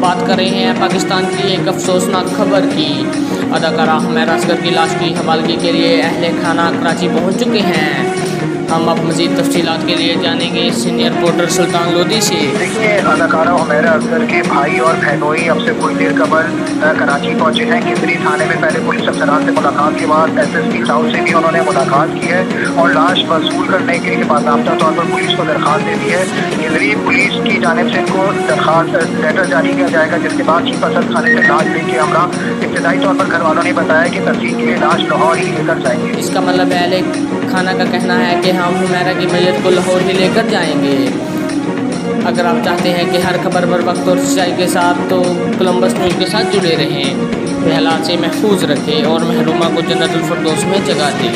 بات کر رہے ہیں پاکستان کی ایک افسوسناک خبر کی۔ اداکارہ حمیرہ اصغر کی لاش کی حوالگی کے لیے اہل خانہ کراچی پہنچ چکے ہیں۔ ہم اب مزید تفصیلات کے لیے جانیں گے سینئر رپورٹر سلطان لودھی سے۔ دیکھیے، اداکارہ حمیرہ اصغر کے بھائی اور بہنوئی اب سے کچھ دیر قبل کراچی پہنچے ہیں۔ کھزری تھانے میں پہلے پولیس افسران سے ملاقات کے بعد ایس ایس پی ساؤتھ سے بھی انہوں نے ملاقات کی ہے اور لاش وصول کرنے کے لیے باضابطہ طور پر پولیس کو درخواست دے دی ہے۔ کھزری پولیس کی جانب سے ان کو درخواست لیٹر جاری کیا جائے گا، جس کے بعد چیف اسد خانے سے لاش لے کے ہمراہ ابتدائی طور پر گھر والوں نے بتایا کہ تفصیل کے لیے لاش لاہور ہی لے کر جائیں گے۔ اس کا مطلب اہل خانہ کا کہنا ہے کہ ہم حمیرہ کی میت کو لاہور ہی لے کر جائیں گے۔ اگر آپ چاہتے ہیں کہ ہر خبر بر وقت اور سچائی کے ساتھ تو کولمبس نیوز کے ساتھ جڑے رہیں، حالات سے محفوظ رکھیں اور محرومہ کو جنت الفردوس میں جگہ دیں۔